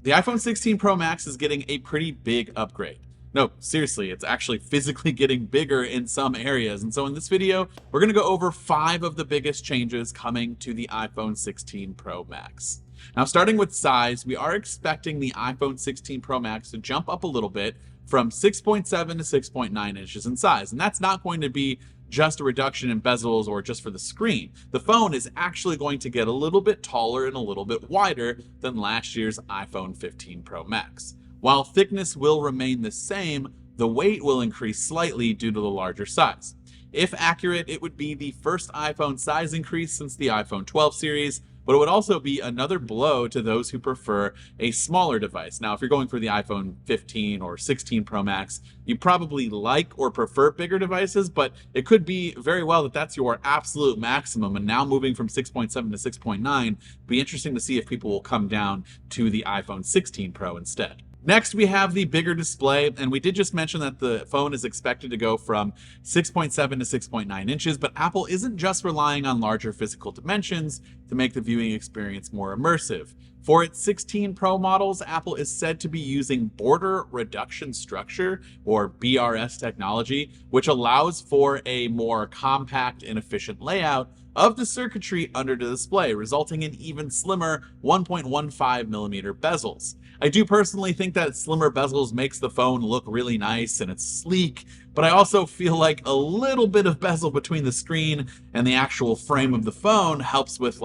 The iPhone 16 Pro Max is getting a pretty big upgrade. No, seriously, it's actually physically getting bigger in some areas. And so in this video, we're going to go over 5 of the biggest changes coming to the iPhone 16 Pro Max. Now, starting with size, we are expecting the iPhone 16 Pro Max to jump up a little bit from 6.7 to 6.9 inches in size. And that's not going to be just a reduction in bezels or just for the screen. The phone is actually going to get a little bit taller and a little bit wider than last year's iPhone 15 Pro Max. While thickness will remain the same, the weight will increase slightly due to the larger size. If accurate, it would be the first iPhone size increase since the iPhone 12 series, but it would also be another blow to those who prefer a smaller device. Now, if you're going for the iPhone 15 or 16 Pro Max, you probably like or prefer bigger devices, but it could be very well that that's your absolute maximum. And now moving from 6.7 to 6.9, be interesting to see if people will come down to the iPhone 16 Pro instead. Next, we have the bigger display, and we did just mention that the phone is expected to go from 6.7 to 6.9 inches, but Apple isn't just relying on larger physical dimensions to make the viewing experience more immersive. For its 16 Pro models, Apple is said to be using border reduction structure, or BRS technology, which allows for a more compact and efficient layout of the circuitry under the display, resulting in even slimmer 1.15 millimeter bezels. I do personally think that slimmer bezels makes the phone look really nice and it's sleek, but I also feel like a little bit of bezel between the screen and the actual frame of the phone helps with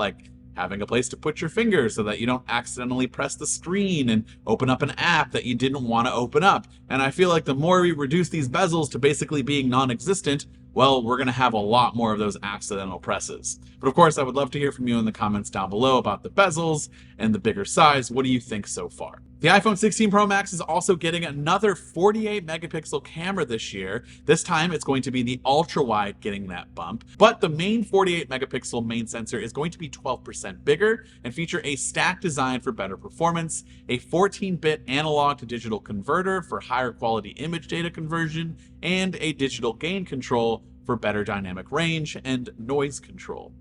having a place to put your finger so that you don't accidentally press the screen and open up an app that you didn't want to open up. And I feel like the more we reduce these bezels to basically being non-existent, well, we're going to have a lot more of those accidental presses. But of course, I would love to hear from you in the comments down below about the bezels and the bigger size. What do you think so far? The iPhone 16 Pro Max is also getting another 48 megapixel camera this year. This time it's going to be the ultra wide getting that bump, but the main 48 megapixel main sensor is going to be 12% bigger and feature a stacked design for better performance, a 14-bit analog to digital converter for higher quality image data conversion, and a digital gain control for better dynamic range and noise control.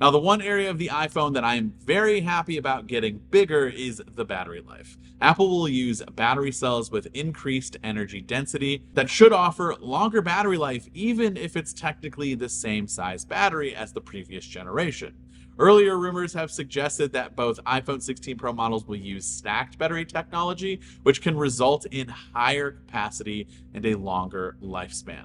Now, the one area of the iPhone that I am very happy about getting bigger is the battery life. Apple will use battery cells with increased energy density that should offer longer battery life, even if it's technically the same size battery as the previous generation. Earlier rumors have suggested that both iPhone 16 Pro models will use stacked battery technology, which can result in higher capacity and a longer lifespan.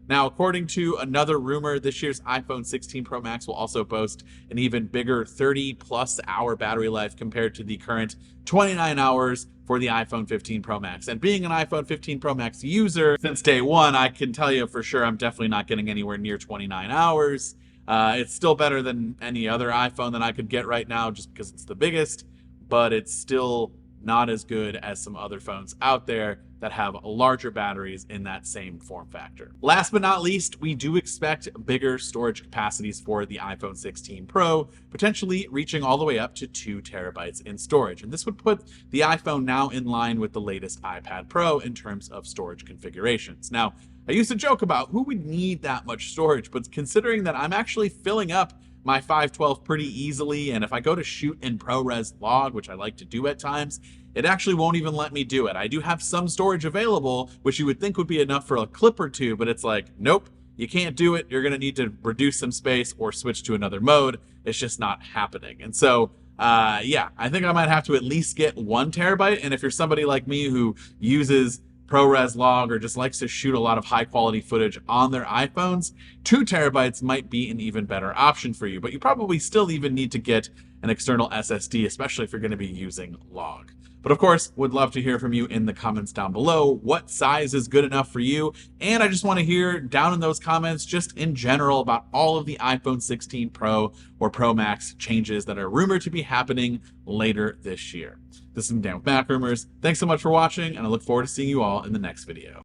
Now, according to another rumor, this year's iPhone 16 Pro Max will also boast an even bigger 30-plus hour battery life compared to the current 29 hours for the iPhone 15 Pro Max. And being an iPhone 15 Pro Max user since day one, I can tell you for sure I'm definitely not getting anywhere near 29 hours. It's still better than any other iPhone that I could get right now just because it's the biggest, but it's still not as good as some other phones out there that have larger batteries in that same form factor. Last but not least, we do expect bigger storage capacities for the iPhone 16 Pro, potentially reaching all the way up to 2 terabytes in storage. And this would put the iPhone now in line with the latest iPad Pro in terms of storage configurations. Now, I used to joke about who would need that much storage, but considering that I'm actually filling up my 512 pretty easily, and if I go to shoot in ProRes log, which I like to do at times, it actually won't even let me do it. I do have some storage available, which you would think would be enough for a clip or two, but it's like, nope, you can't do it. You're going to need to reduce some space or switch to another mode. It's just not happening. And so, yeah, I think I might have to at least get 1 terabyte. And if you're somebody like me who uses ProRes log or just likes to shoot a lot of high quality footage on their iPhones, 2 terabytes might be an even better option for you, but you probably still even need to get an external SSD, especially if you're going to be using log. But of course, would love to hear from you in the comments down below. What size is good enough for you? And I just want to hear down in those comments, just in general, about all of the iPhone 16 Pro or Pro Max changes that are rumored to be happening later this year. This is Dan with MacRumors. Thanks so much for watching, and I look forward to seeing you all in the next video.